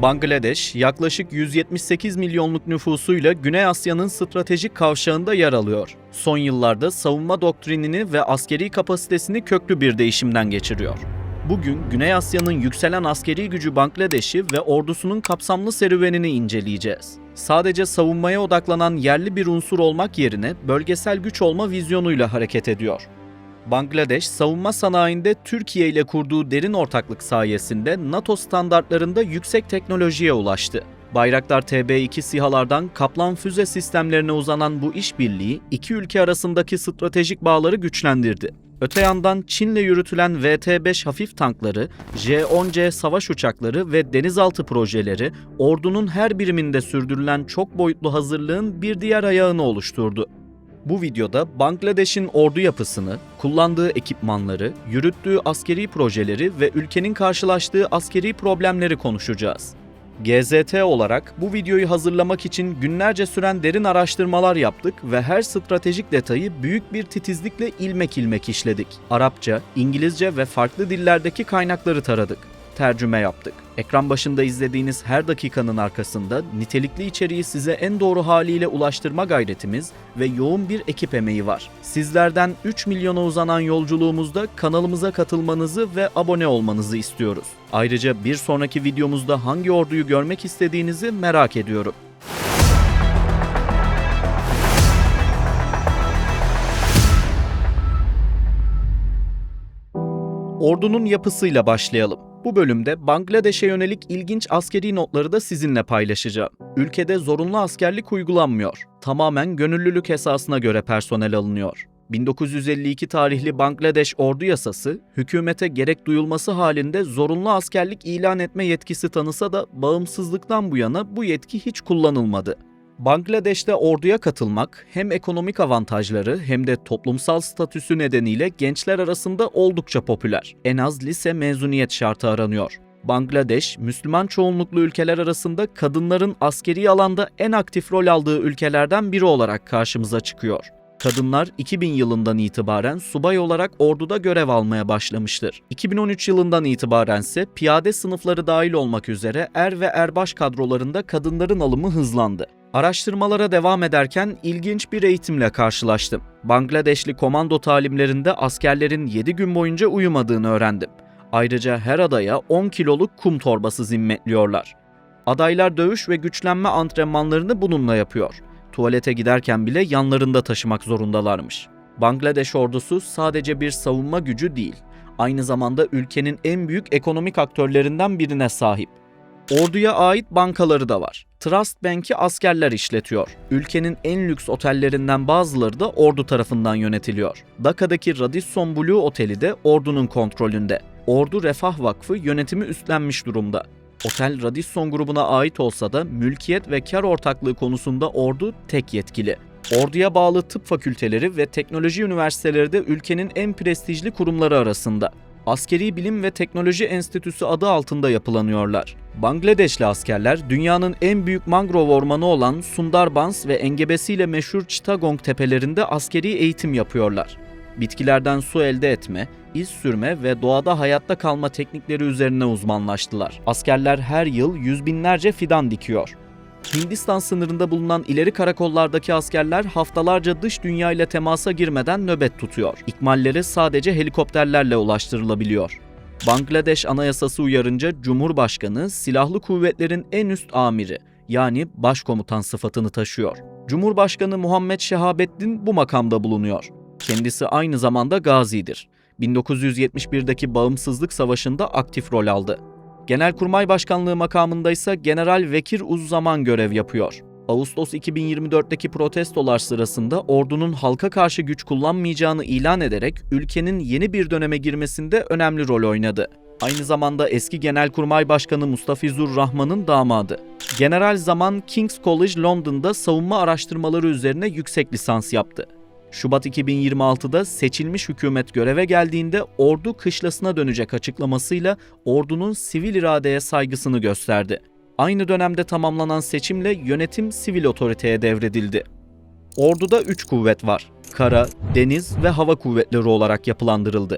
Bangladeş, yaklaşık 178 milyonluk nüfusuyla Güney Asya'nın stratejik kavşağında yer alıyor. Son yıllarda savunma doktrinini ve askeri kapasitesini köklü bir değişimden geçiriyor. Bugün Güney Asya'nın yükselen askeri gücü Bangladeş'i ve ordusunun kapsamlı serüvenini inceleyeceğiz. Sadece savunmaya odaklanan yerli bir unsur olmak yerine bölgesel güç olma vizyonuyla hareket ediyor. Bangladeş, savunma sanayinde Türkiye ile kurduğu derin ortaklık sayesinde NATO standartlarında yüksek teknolojiye ulaştı. Bayraktar TB2 SİHA'lardan Kaplan füze sistemlerine uzanan bu işbirliği iki ülke arasındaki stratejik bağları güçlendirdi. Öte yandan Çin'le yürütülen VT-5 hafif tankları, J-10C savaş uçakları ve denizaltı projeleri ordunun her biriminde sürdürülen çok boyutlu hazırlığın bir diğer ayağını oluşturdu. Bu videoda Bangladeş'in ordu yapısını, kullandığı ekipmanları, yürüttüğü askeri projeleri ve ülkenin karşılaştığı askeri problemleri konuşacağız. GZT olarak bu videoyu hazırlamak için günlerce süren derin araştırmalar yaptık ve her stratejik detayı büyük bir titizlikle ilmek ilmek işledik. Arapça, İngilizce ve farklı dillerdeki kaynakları taradık. Tercüme yaptık. Ekran başında izlediğiniz her dakikanın arkasında nitelikli içeriği size en doğru haliyle ulaştırma gayretimiz ve yoğun bir ekip emeği var. Sizlerden 3 milyona uzanan yolculuğumuzda kanalımıza katılmanızı ve abone olmanızı istiyoruz. Ayrıca bir sonraki videomuzda hangi orduyu görmek istediğinizi merak ediyorum. Ordunun yapısıyla başlayalım. Bu bölümde Bangladeş'e yönelik ilginç askeri notları da sizinle paylaşacağım. Ülkede zorunlu askerlik uygulanmıyor. Tamamen gönüllülük esasına göre personel alınıyor. 1952 tarihli Bangladeş Ordu Yasası, hükümete gerek duyulması halinde zorunlu askerlik ilan etme yetkisi tanısa da bağımsızlıktan bu yana bu yetki hiç kullanılmadı. Bangladeş'te orduya katılmak hem ekonomik avantajları hem de toplumsal statüsü nedeniyle gençler arasında oldukça popüler. En az lise mezuniyet şartı aranıyor. Bangladeş, Müslüman çoğunluklu ülkeler arasında kadınların askeri alanda en aktif rol aldığı ülkelerden biri olarak karşımıza çıkıyor. Kadınlar 2000 yılından itibaren subay olarak orduda görev almaya başlamıştır. 2013 yılından itibaren ise piyade sınıfları dahil olmak üzere er ve erbaş kadrolarında kadınların alımı hızlandı. Araştırmalara devam ederken ilginç bir eğitimle karşılaştım. Bangladeşli komando talimlerinde askerlerin 7 gün boyunca uyumadığını öğrendim. Ayrıca her adaya 10 kiloluk kum torbası zimmetliyorlar. Adaylar dövüş ve güçlenme antrenmanlarını bununla yapıyor. Tuvalete giderken bile yanlarında taşımak zorundalarmış. Bangladeş ordusu sadece bir savunma gücü değil, aynı zamanda ülkenin en büyük ekonomik aktörlerinden birine sahip. Orduya ait bankaları da var. Trust Bank'i askerler işletiyor. Ülkenin en lüks otellerinden bazıları da ordu tarafından yönetiliyor. Daka'daki Radisson Blu Oteli de ordunun kontrolünde. Ordu Refah Vakfı yönetimi üstlenmiş durumda. Otel Radisson grubuna ait olsa da mülkiyet ve kar ortaklığı konusunda ordu tek yetkili. Orduya bağlı tıp fakülteleri ve teknoloji üniversiteleri de ülkenin en prestijli kurumları arasında. Askeri Bilim ve Teknoloji Enstitüsü adı altında yapılanıyorlar. Bangladeşli askerler dünyanın en büyük mangrove ormanı olan Sundarbans ve engebesiyle meşhur Chittagong tepelerinde askeri eğitim yapıyorlar. Bitkilerden su elde etme, iz sürme ve doğada hayatta kalma teknikleri üzerine uzmanlaştılar. Askerler her yıl yüz binlerce fidan dikiyor. Hindistan sınırında bulunan ileri karakollardaki askerler haftalarca dış dünya ile temasa girmeden nöbet tutuyor. İkmalleri sadece helikopterlerle ulaştırılabiliyor. Bangladeş Anayasası uyarınca Cumhurbaşkanı silahlı kuvvetlerin en üst amiri, yani başkomutan sıfatını taşıyor. Cumhurbaşkanı Muhammed Şehabettin bu makamda bulunuyor. Kendisi aynı zamanda gazidir. 1971'deki Bağımsızlık Savaşı'nda aktif rol aldı. Genelkurmay Başkanlığı makamında ise General Vekir Uzzaman görev yapıyor. Ağustos 2024'teki protestolar sırasında ordunun halka karşı güç kullanmayacağını ilan ederek ülkenin yeni bir döneme girmesinde önemli rol oynadı. Aynı zamanda eski Genelkurmay Başkanı Mustafizur Rahman'ın damadı. General Zaman King's College London'da savunma araştırmaları üzerine yüksek lisans yaptı. Şubat 2026'da seçilmiş hükümet göreve geldiğinde ordu kışlasına dönecek açıklamasıyla ordunun sivil iradeye saygısını gösterdi. Aynı dönemde tamamlanan seçimle yönetim sivil otoriteye devredildi. Orduda 3 kuvvet var. Kara, deniz ve hava kuvvetleri olarak yapılandırıldı.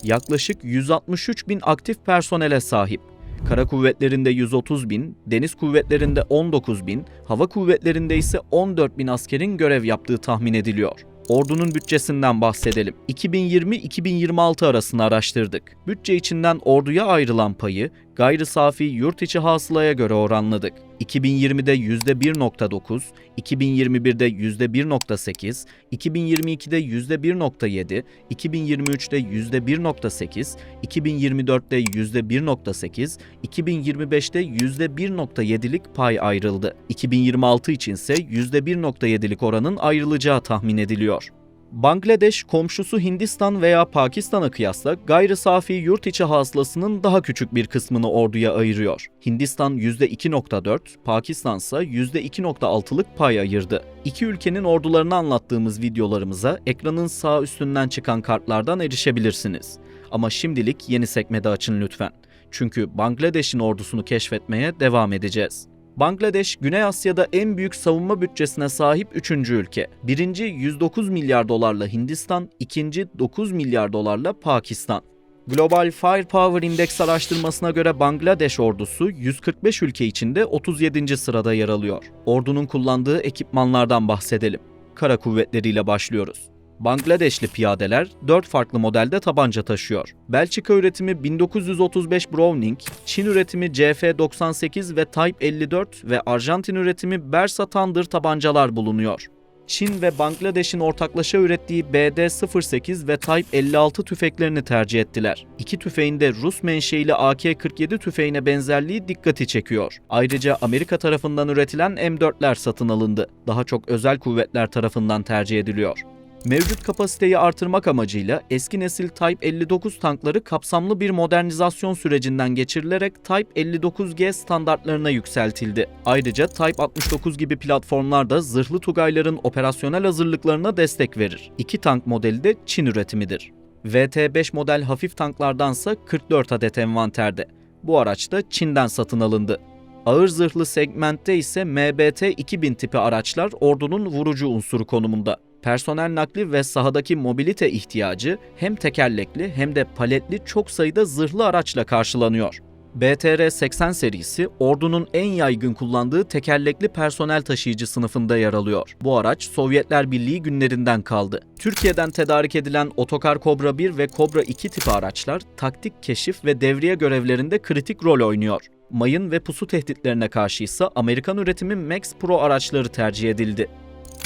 Yaklaşık 163 bin aktif personele sahip. Kara kuvvetlerinde 130 bin, deniz kuvvetlerinde 19 bin, hava kuvvetlerinde ise 14 bin askerin görev yaptığı tahmin ediliyor. Ordunun bütçesinden bahsedelim. 2020-2026 arasını araştırdık. Bütçe içinden orduya ayrılan payı gayri safi yurt içi hasılaya göre oranladık. 2020'de %1.9, 2021'de %1.8, 2022'de %1.7, 2023'te %1.8, 2024'te %1.8, 2025'te %1.7'lik pay ayrıldı. 2026 içinse %1.7'lik oranın ayrılacağı tahmin ediliyor. Bangladeş, komşusu Hindistan veya Pakistan'a kıyasla gayri safi yurt içi hasılasının daha küçük bir kısmını orduya ayırıyor. Hindistan %2.4, Pakistan ise %2.6'lık pay ayırdı. İki ülkenin ordularını anlattığımız videolarımıza ekranın sağ üstünden çıkan kartlardan erişebilirsiniz. Ama şimdilik yeni sekmede açın lütfen. Çünkü Bangladeş'in ordusunu keşfetmeye devam edeceğiz. Bangladeş, Güney Asya'da en büyük savunma bütçesine sahip 3. ülke. Birinci 109 milyar dolarla Hindistan, ikinci 9 milyar dolarla Pakistan. Global Firepower Index araştırmasına göre Bangladeş ordusu 145 ülke içinde 37. sırada yer alıyor. Ordunun kullandığı ekipmanlardan bahsedelim. Kara kuvvetleriyle başlıyoruz. Bangladeşli piyadeler 4 farklı modelde tabanca taşıyor. Belçika üretimi 1935 Browning, Çin üretimi CF-98 ve Type 54 ve Arjantin üretimi Bersa Thunder tabancalar bulunuyor. Çin ve Bangladeş'in ortaklaşa ürettiği BD-08 ve Type 56 tüfeklerini tercih ettiler. İki tüfeğin de Rus menşeili AK-47 tüfeğine benzerliği dikkati çekiyor. Ayrıca Amerika tarafından üretilen M4'ler satın alındı. Daha çok özel kuvvetler tarafından tercih ediliyor. Mevcut kapasiteyi artırmak amacıyla eski nesil Type 59 tankları kapsamlı bir modernizasyon sürecinden geçirilerek Type 59G standartlarına yükseltildi. Ayrıca Type 69 gibi platformlar da zırhlı tugayların operasyonel hazırlıklarına destek verir. İki tank modeli de Çin üretimidir. VT-5 model hafif tanklardansa 44 adet envanterde. Bu araç da Çin'den satın alındı. Ağır zırhlı segmentte ise MBT-2000 tipi araçlar ordunun vurucu unsuru konumunda. Personel nakli ve sahadaki mobilite ihtiyacı hem tekerlekli hem de paletli çok sayıda zırhlı araçla karşılanıyor. BTR-80 serisi ordunun en yaygın kullandığı tekerlekli personel taşıyıcı sınıfında yer alıyor. Bu araç Sovyetler Birliği günlerinden kaldı. Türkiye'den tedarik edilen Otokar Kobra 1 ve Kobra 2 tipi araçlar taktik, keşif ve devriye görevlerinde kritik rol oynuyor. Mayın ve pusu tehditlerine karşı ise Amerikan üretimi Max Pro araçları tercih edildi.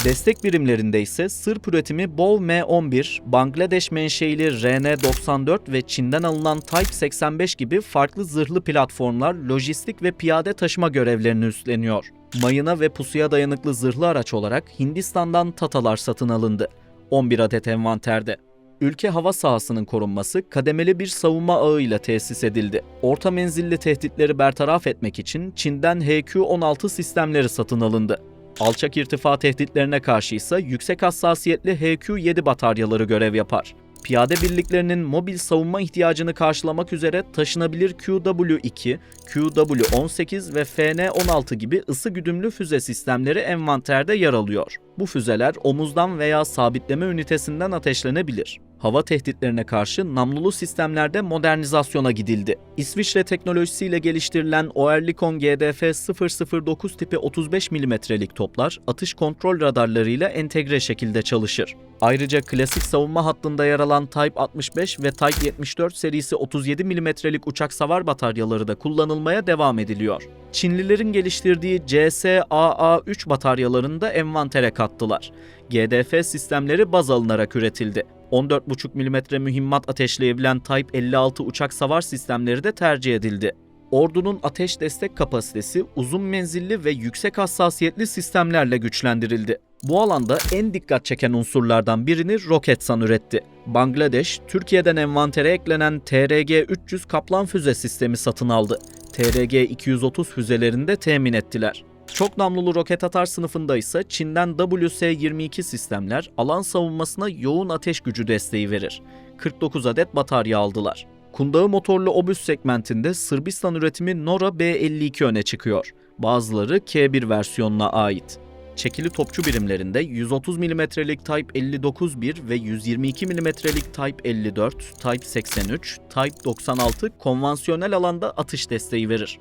Destek birimlerinde ise Sırp üretimi BOV M11, Bangladeş menşeili RN-94 ve Çin'den alınan Type 85 gibi farklı zırhlı platformlar lojistik ve piyade taşıma görevlerini üstleniyor. Mayına ve pusuya dayanıklı zırhlı araç olarak Hindistan'dan Tatalar satın alındı. 11 adet envanterde. Ülke hava sahasının korunması kademeli bir savunma ağıyla tesis edildi. Orta menzilli tehditleri bertaraf etmek için Çin'den HQ-16 sistemleri satın alındı. Alçak irtifa tehditlerine karşı ise yüksek hassasiyetli HQ-7 bataryaları görev yapar. Piyade birliklerinin mobil savunma ihtiyacını karşılamak üzere taşınabilir QW-2, QW-18 ve FN-16 gibi ısı güdümlü füze sistemleri envanterde yer alıyor. Bu füzeler omuzdan veya sabitleme ünitesinden ateşlenebilir. Hava tehditlerine karşı namlulu sistemlerde modernizasyona gidildi. İsviçre teknolojisiyle geliştirilen Oerlikon GDF-009 tipi 35 mm'lik toplar atış kontrol radarlarıyla entegre şekilde çalışır. Ayrıca klasik savunma hattında yer alan Type 65 ve Type 74 serisi 37 mm'lik uçak savar bataryaları da kullanılmaya devam ediliyor. Çinlilerin geliştirdiği CSAA-3 bataryalarını da envantere kattılar. GDF sistemleri baz alınarak üretildi. 14,5 mm mühimmat ateşleyebilen Type 56 uçak savar sistemleri de tercih edildi. Ordunun ateş destek kapasitesi uzun menzilli ve yüksek hassasiyetli sistemlerle güçlendirildi. Bu alanda en dikkat çeken unsurlardan birini Roketsan üretti. Bangladeş, Türkiye'den envantere eklenen TRG-300 Kaplan füze sistemi satın aldı. TRG-230 füzelerini de temin ettiler. Çok namlulu roket atar sınıfında ise Çin'den WS-22 sistemler alan savunmasına yoğun ateş gücü desteği verir. 49 adet batarya aldılar. Kundağı motorlu obüs segmentinde Sırbistan üretimi Nora B-52 öne çıkıyor. Bazıları K1 versiyonuna ait. Çekili topçu birimlerinde 130 mm'lik Type 59-1 ve 122 mm'lik Type 54, Type 83, Type 96 konvansiyonel alanda atış desteği verir.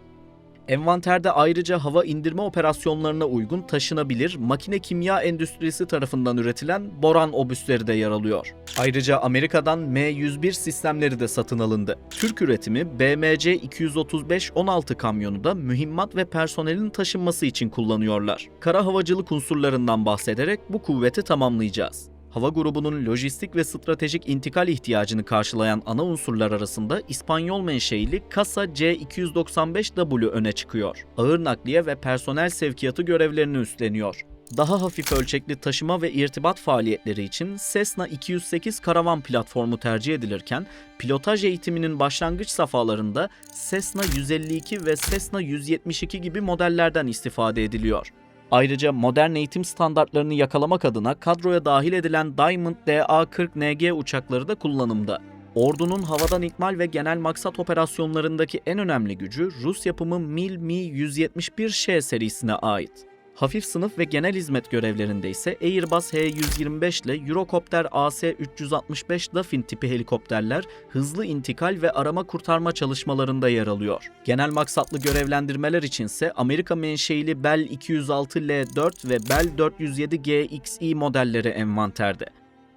Envanterde ayrıca hava indirme operasyonlarına uygun taşınabilir, makine kimya endüstrisi tarafından üretilen boran obüsleri de yer alıyor. Ayrıca Amerika'dan M101 sistemleri de satın alındı. Türk üretimi BMC 235-16 kamyonu da mühimmat ve personelin taşınması için kullanıyorlar. Kara havacılık unsurlarından bahsederek bu kuvveti tamamlayacağız. Hava grubunun lojistik ve stratejik intikal ihtiyacını karşılayan ana unsurlar arasında İspanyol menşeili Casa C295W öne çıkıyor. Ağır nakliye ve personel sevkiyatı görevlerini üstleniyor. Daha hafif ölçekli taşıma ve irtibat faaliyetleri için Cessna 208 karavan platformu tercih edilirken, pilotaj eğitiminin başlangıç safhalarında Cessna 152 ve Cessna 172 gibi modellerden istifade ediliyor. Ayrıca modern eğitim standartlarını yakalamak adına kadroya dahil edilen Diamond DA-40NG uçakları da kullanımda. Ordunun havadan ikmal ve genel maksat operasyonlarındaki en önemli gücü Rus yapımı MiL-Mi-171Ş serisine ait. Hafif sınıf ve genel hizmet görevlerinde ise Airbus H125 ile Eurocopter AS-365 Dauphin tipi helikopterler hızlı intikal ve arama kurtarma çalışmalarında yer alıyor. Genel maksatlı görevlendirmeler içinse Amerika menşeili Bell 206L4 ve Bell 407GXI modelleri envanterde.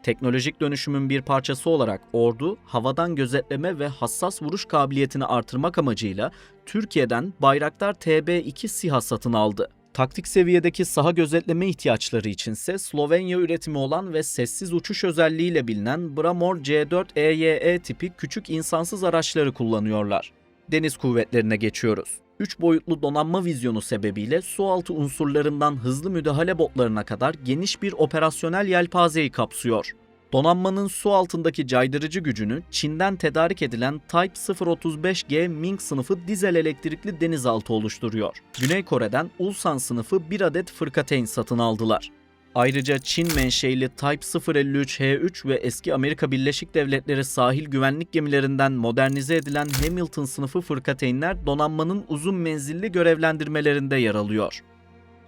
Teknolojik dönüşümün bir parçası olarak ordu, havadan gözetleme ve hassas vuruş kabiliyetini artırmak amacıyla Türkiye'den Bayraktar TB2 SİHA satın aldı. Taktik seviyedeki saha gözetleme ihtiyaçları içinse Slovenya üretimi olan ve sessiz uçuş özelliğiyle bilinen Bramor C4 EYE tipi küçük insansız araçları kullanıyorlar. Deniz kuvvetlerine geçiyoruz. 3 boyutlu donanma vizyonu sebebiyle sualtı unsurlarından hızlı müdahale botlarına kadar geniş bir operasyonel yelpazeyi kapsıyor. Donanmanın su altındaki caydırıcı gücünü Çin'den tedarik edilen Type 035G Ming sınıfı dizel elektrikli denizaltı oluşturuyor. Güney Kore'den Ulsan sınıfı bir adet fırkateyn satın aldılar. Ayrıca Çin menşeili Type 053H3 ve eski Amerika Birleşik Devletleri sahil güvenlik gemilerinden modernize edilen Hamilton sınıfı fırkateynler donanmanın uzun menzilli görevlendirmelerinde yer alıyor.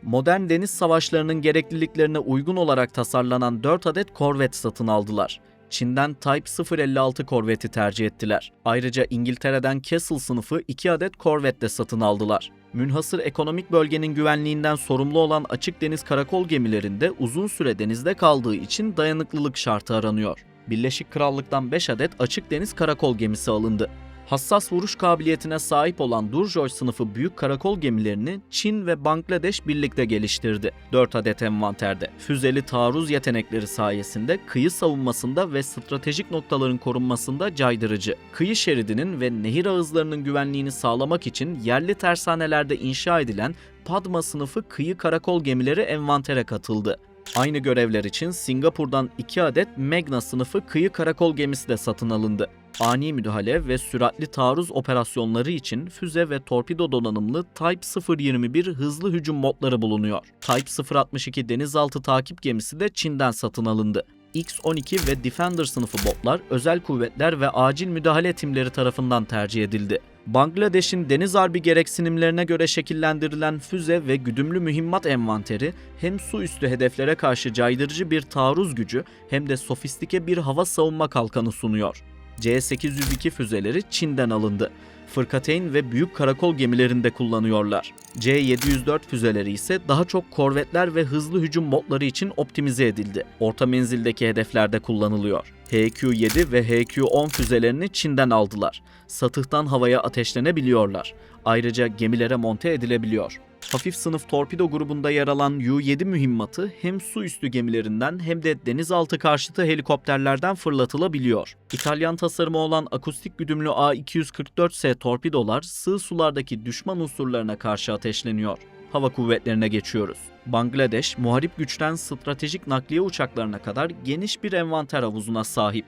Modern deniz savaşlarının gerekliliklerine uygun olarak tasarlanan 4 adet korvet satın aldılar. Çin'den Type 056 korveti tercih ettiler. Ayrıca İngiltere'den Castle sınıfı 2 adet korvet de satın aldılar. Münhasır ekonomik bölgenin güvenliğinden sorumlu olan açık deniz karakol gemilerinde uzun süre denizde kaldığı için dayanıklılık şartı aranıyor. Birleşik Krallık'tan 5 adet açık deniz karakol gemisi alındı. Hassas vuruş kabiliyetine sahip olan Durjoy sınıfı büyük karakol gemilerini Çin ve Bangladeş birlikte geliştirdi. 4 adet envanterde. Füzeli taarruz yetenekleri sayesinde kıyı savunmasında ve stratejik noktaların korunmasında caydırıcı. Kıyı şeridinin ve nehir ağızlarının güvenliğini sağlamak için yerli tersanelerde inşa edilen Padma sınıfı kıyı karakol gemileri envantere katıldı. Aynı görevler için Singapur'dan 2 adet Magna sınıfı kıyı karakol gemisi de satın alındı. Ani müdahale ve süratli taarruz operasyonları için füze ve torpido donanımlı Type 021 hızlı hücum modları bulunuyor. Type 062 denizaltı takip gemisi de Çin'den satın alındı. X-12 ve Defender sınıfı botlar özel kuvvetler ve acil müdahale timleri tarafından tercih edildi. Bangladeş'in deniz harbi gereksinimlerine göre şekillendirilen füze ve güdümlü mühimmat envanteri hem su üstü hedeflere karşı caydırıcı bir taarruz gücü hem de sofistike bir hava savunma kalkanı sunuyor. C-802 füzeleri Çin'den alındı. Fırkateyn ve büyük karakol gemilerinde kullanıyorlar. C-704 füzeleri ise daha çok korvetler ve hızlı hücum modları için optimize edildi. Orta menzildeki hedeflerde kullanılıyor. HQ-7 ve HQ-10 füzelerini Çin'den aldılar. Satıhtan havaya ateşlenebiliyorlar. Ayrıca gemilere monte edilebiliyor. Hafif sınıf torpido grubunda yer alan U-7 mühimmatı hem su üstü gemilerinden hem de denizaltı karşıtı helikopterlerden fırlatılabiliyor. İtalyan tasarımı olan akustik güdümlü A-244S torpidolar sığ sulardaki düşman unsurlarına karşı ateşleniyor. Hava kuvvetlerine geçiyoruz. Bangladeş, muharip güçten stratejik nakliye uçaklarına kadar geniş bir envanter havuzuna sahip.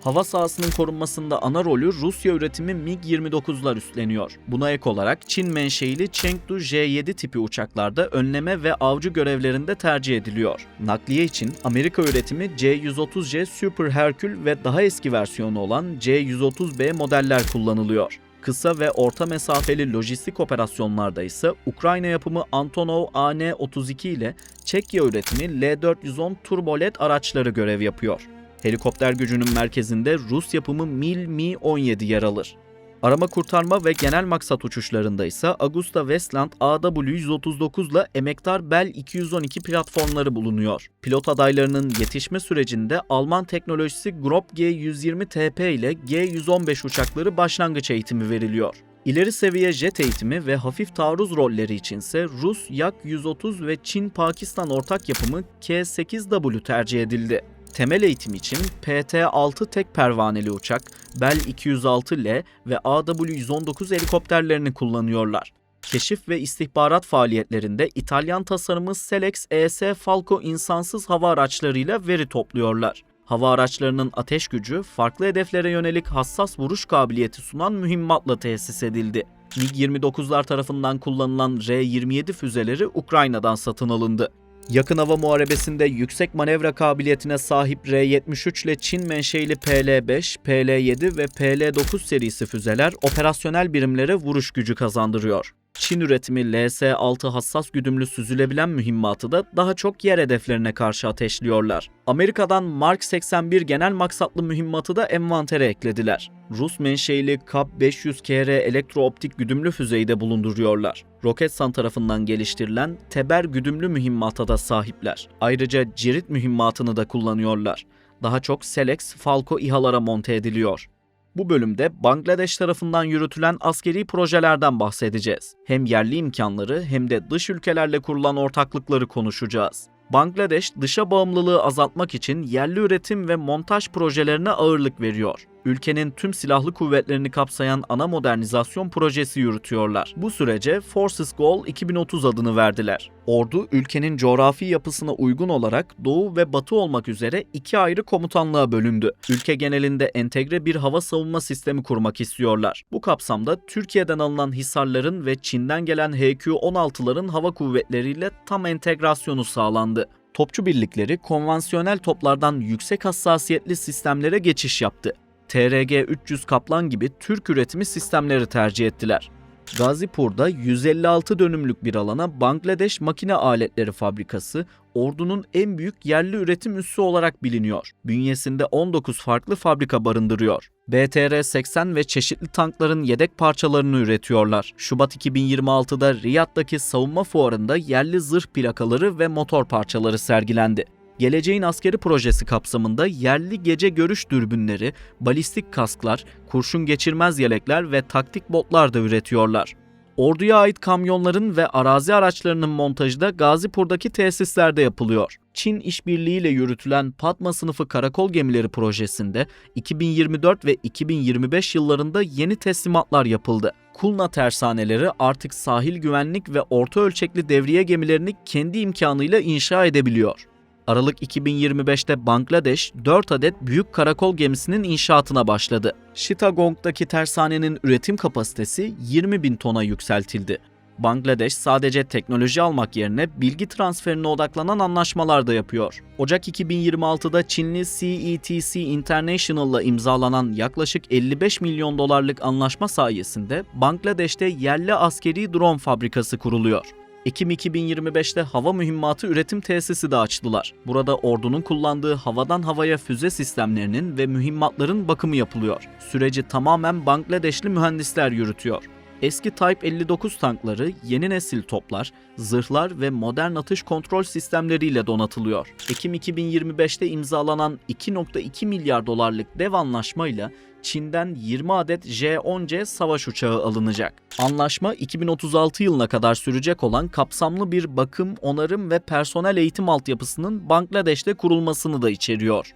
Hava sahasının korunmasında ana rolü Rusya üretimi MiG-29'lar üstleniyor. Buna ek olarak Çin menşeili Chengdu J-7 tipi uçaklarda önleme ve avcı görevlerinde tercih ediliyor. Nakliye için Amerika üretimi C-130J Super Hercule ve daha eski versiyonu olan C-130B modeller kullanılıyor. Kısa ve orta mesafeli lojistik operasyonlarda ise Ukrayna yapımı Antonov AN-32 ile Çekya üretimi L-410 turbolet araçları görev yapıyor. Helikopter gücünün merkezinde Rus yapımı Mil-Mi-17 yer alır. Arama kurtarma ve genel maksat uçuşlarında ise Augusta Westland AW-139 ile emektar Bell 212 platformları bulunuyor. Pilot adaylarının yetişme sürecinde Alman teknolojisi Grob G120TP ile G115 uçakları başlangıç eğitimi veriliyor. İleri seviye jet eğitimi ve hafif taarruz rolleri içinse Rus Yak-130 ve Çin-Pakistan ortak yapımı K-8W tercih edildi. Temel eğitim için PT-6 tek pervaneli uçak, Bell 206L ve AW-119 helikopterlerini kullanıyorlar. Keşif ve istihbarat faaliyetlerinde İtalyan tasarımı Selex ES Falco insansız hava araçlarıyla veri topluyorlar. Hava araçlarının ateş gücü, farklı hedeflere yönelik hassas vuruş kabiliyeti sunan mühimmatla tesis edildi. MiG-29'lar tarafından kullanılan R-27 füzeleri Ukrayna'dan satın alındı. Yakın hava muharebesinde yüksek manevra kabiliyetine sahip R-73 ile Çin menşeili PL-5, PL-7 ve PL-9 serisi füzeler operasyonel birimlere vuruş gücü kazandırıyor. Çin üretimi LS-6 hassas güdümlü süzülebilen mühimmatı da daha çok yer hedeflerine karşı ateşliyorlar. Amerika'dan Mark 81 genel maksatlı mühimmatı da envantere eklediler. Rus menşeili KAP-500KR elektrooptik güdümlü füzeyi de bulunduruyorlar. Roketsan tarafından geliştirilen Teber güdümlü mühimmata da sahipler. Ayrıca Cirit mühimmatını da kullanıyorlar. Daha çok Selex, Falco İHA'lara monte ediliyor. Bu bölümde Bangladeş tarafından yürütülen askeri projelerden bahsedeceğiz. Hem yerli imkanları hem de dış ülkelerle kurulan ortaklıkları konuşacağız. Bangladeş, dışa bağımlılığı azaltmak için yerli üretim ve montaj projelerine ağırlık veriyor. Ülkenin tüm silahlı kuvvetlerini kapsayan ana modernizasyon projesi yürütüyorlar. Bu sürece Forces Goal 2030 adını verdiler. Ordu, ülkenin coğrafi yapısına uygun olarak doğu ve batı olmak üzere iki ayrı komutanlığa bölündü. Ülke genelinde entegre bir hava savunma sistemi kurmak istiyorlar. Bu kapsamda Türkiye'den alınan Hisarların ve Çin'den gelen HQ-16'ların hava kuvvetleriyle tam entegrasyonu sağlandı. Topçu birlikleri konvansiyonel toplardan yüksek hassasiyetli sistemlere geçiş yaptı. TRG-300 Kaplan gibi Türk üretimi sistemleri tercih ettiler. Gazipur'da 156 dönümlük bir alana Bangladeş Makine Aletleri Fabrikası, ordunun en büyük yerli üretim üssü olarak biliniyor. Bünyesinde 19 farklı fabrika barındırıyor. BTR-80 ve çeşitli tankların yedek parçalarını üretiyorlar. Şubat 2026'da Riyad'daki savunma fuarında yerli zırh plakaları ve motor parçaları sergilendi. Geleceğin Askeri projesi kapsamında yerli gece görüş dürbünleri, balistik kasklar, kurşun geçirmez yelekler ve taktik botlar da üretiyorlar. Orduya ait kamyonların ve arazi araçlarının montajı da Gazipur'daki tesislerde yapılıyor. Çin işbirliğiyle yürütülen Padma sınıfı karakol gemileri projesinde 2024 ve 2025 yıllarında yeni teslimatlar yapıldı. Kulna tersaneleri artık sahil güvenlik ve orta ölçekli devriye gemilerini kendi imkanıyla inşa edebiliyor. Aralık 2025'te Bangladeş 4 adet büyük karakol gemisinin inşaatına başladı. Chittagong'daki tersanenin üretim kapasitesi 20.000 tona yükseltildi. Bangladeş sadece teknoloji almak yerine bilgi transferine odaklanan anlaşmalar da yapıyor. Ocak 2026'da Çinli CETC International'la imzalanan yaklaşık 55 milyon dolarlık anlaşma sayesinde Bangladeş'te yerli askeri drone fabrikası kuruluyor. Ekim 2025'te hava mühimmatı üretim tesisi de açtılar. Burada ordunun kullandığı havadan havaya füze sistemlerinin ve mühimmatların bakımı yapılıyor. Süreci tamamen Bangladeşli mühendisler yürütüyor. Eski Type 59 tankları yeni nesil toplar, zırhlar ve modern atış kontrol sistemleriyle donatılıyor. Ekim 2025'te imzalanan 2.2 milyar dolarlık dev anlaşmayla Çin'den 20 adet J-10C savaş uçağı alınacak. Anlaşma 2036 yılına kadar sürecek olan kapsamlı bir bakım, onarım ve personel eğitim altyapısının Bangladeş'te kurulmasını da içeriyor.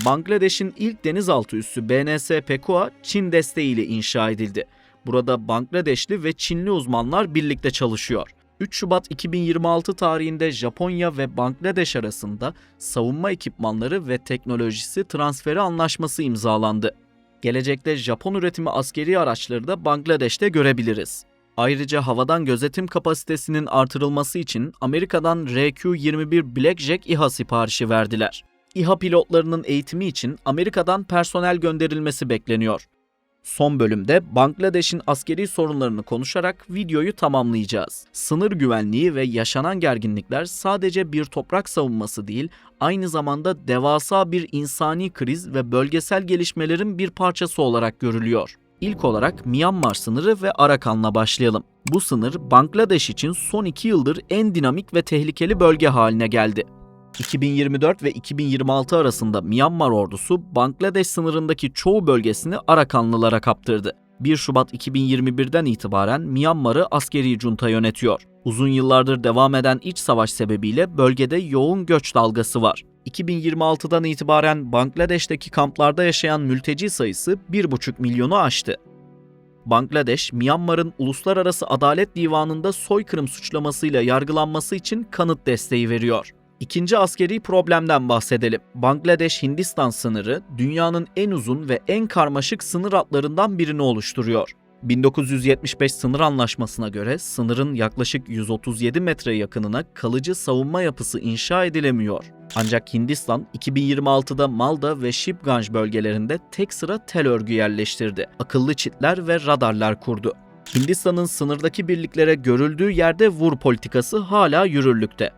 Bangladeş'in ilk denizaltı üssü BNS Pekua, Çin desteğiyle inşa edildi. Burada Bangladeşli ve Çinli uzmanlar birlikte çalışıyor. 3 Şubat 2026 tarihinde Japonya ve Bangladeş arasında savunma ekipmanları ve teknolojisi transferi anlaşması imzalandı. Gelecekte Japon üretimi askeri araçları da Bangladeş'te görebiliriz. Ayrıca havadan gözetim kapasitesinin artırılması için Amerika'dan RQ-21 Blackjack İHA siparişi verdiler. İHA pilotlarının eğitimi için Amerika'dan personel gönderilmesi bekleniyor. Son bölümde Bangladeş'in askeri sorunlarını konuşarak videoyu tamamlayacağız. Sınır güvenliği ve yaşanan gerginlikler sadece bir toprak savunması değil, aynı zamanda devasa bir insani kriz ve bölgesel gelişmelerin bir parçası olarak görülüyor. İlk olarak Myanmar sınırı ve Arakan'la başlayalım. Bu sınır Bangladeş için son 2 yıldır en dinamik ve tehlikeli bölge haline geldi. 2024 ve 2026 arasında Myanmar ordusu Bangladeş sınırındaki çoğu bölgesini Arakanlılara kaptırdı. 1 Şubat 2021'den itibaren Myanmar'ı askeri junta yönetiyor. Uzun yıllardır devam eden iç savaş sebebiyle bölgede yoğun göç dalgası var. 2026'dan itibaren Bangladeş'teki kamplarda yaşayan mülteci sayısı 1,5 milyonu aştı. Bangladeş, Myanmar'ın Uluslararası Adalet Divanı'nda soykırım suçlamasıyla yargılanması için kanıt desteği veriyor. İkinci askeri problemden bahsedelim. Bangladeş-Hindistan sınırı dünyanın en uzun ve en karmaşık sınır hatlarından birini oluşturuyor. 1975 sınır anlaşmasına göre sınırın yaklaşık 137 metre yakınına kalıcı savunma yapısı inşa edilemiyor. Ancak Hindistan 2026'da Malda ve Shibganj bölgelerinde tek sıra tel örgü yerleştirdi. Akıllı çitler ve radarlar kurdu. Hindistan'ın sınırdaki birliklere görüldüğü yerde vur politikası hala yürürlükte.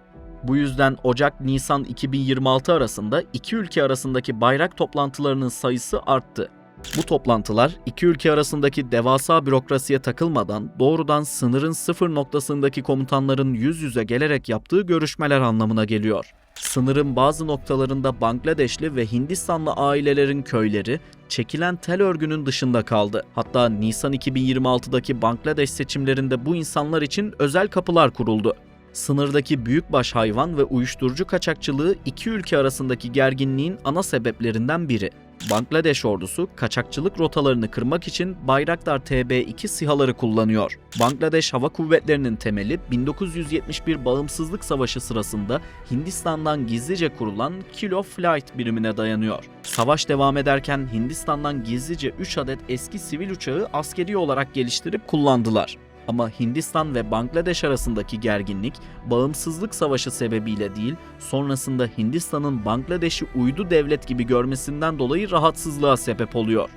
Bu yüzden Ocak-Nisan 2026 arasında iki ülke arasındaki bayrak toplantılarının sayısı arttı. Bu toplantılar iki ülke arasındaki devasa bürokrasiye takılmadan doğrudan sınırın sıfır noktasındaki komutanların yüz yüze gelerek yaptığı görüşmeler anlamına geliyor. Sınırın bazı noktalarında Bangladeşli ve Hindistanlı ailelerin köyleri çekilen tel örgünün dışında kaldı. Hatta Nisan 2026'daki Bangladeş seçimlerinde bu insanlar için özel kapılar kuruldu. Sınırdaki büyükbaş hayvan ve uyuşturucu kaçakçılığı iki ülke arasındaki gerginliğin ana sebeplerinden biri. Bangladeş ordusu kaçakçılık rotalarını kırmak için Bayraktar TB2 SİHA'ları kullanıyor. Bangladeş Hava Kuvvetleri'nin temeli 1971 Bağımsızlık Savaşı sırasında Hindistan'dan gizlice kurulan Kill of Flight birimine dayanıyor. Savaş devam ederken Hindistan'dan gizlice 3 adet eski sivil uçağı askeri olarak geliştirip kullandılar. Ama Hindistan ve Bangladeş arasındaki gerginlik bağımsızlık savaşı sebebiyle değil, sonrasında Hindistan'ın Bangladeş'i uydu devlet gibi görmesinden dolayı rahatsızlığa sebep oluyor.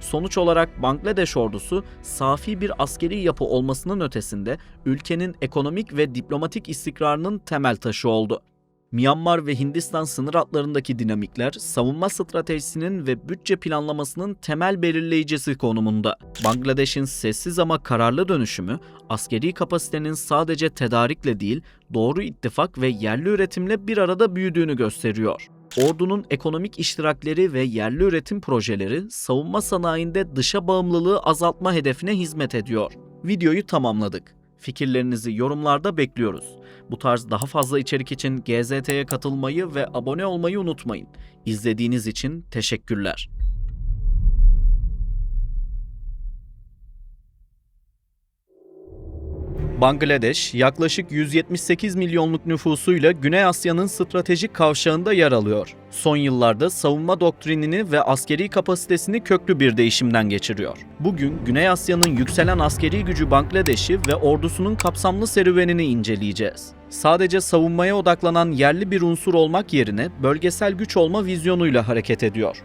Sonuç olarak Bangladeş ordusu safi bir askeri yapı olmasının ötesinde ülkenin ekonomik ve diplomatik istikrarının temel taşı oldu. Myanmar ve Hindistan sınır hatlarındaki dinamikler, savunma stratejisinin ve bütçe planlamasının temel belirleyicisi konumunda. Bangladeş'in sessiz ama kararlı dönüşümü, askeri kapasitenin sadece tedarikle değil, doğru ittifak ve yerli üretimle bir arada büyüdüğünü gösteriyor. Ordunun ekonomik iştirakleri ve yerli üretim projeleri, savunma sanayinde dışa bağımlılığı azaltma hedefine hizmet ediyor. Videoyu tamamladık. Fikirlerinizi yorumlarda bekliyoruz. Bu tarz daha fazla içerik için GZT'ye katılmayı ve abone olmayı unutmayın. İzlediğiniz için teşekkürler. Bangladeş, yaklaşık 178 milyonluk nüfusuyla Güney Asya'nın stratejik kavşağında yer alıyor. Son yıllarda savunma doktrinini ve askeri kapasitesini köklü bir değişimden geçiriyor. Bugün Güney Asya'nın yükselen askeri gücü Bangladeş'i ve ordusunun kapsamlı serüvenini inceleyeceğiz. Sadece savunmaya odaklanan yerli bir unsur olmak yerine bölgesel güç olma vizyonuyla hareket ediyor.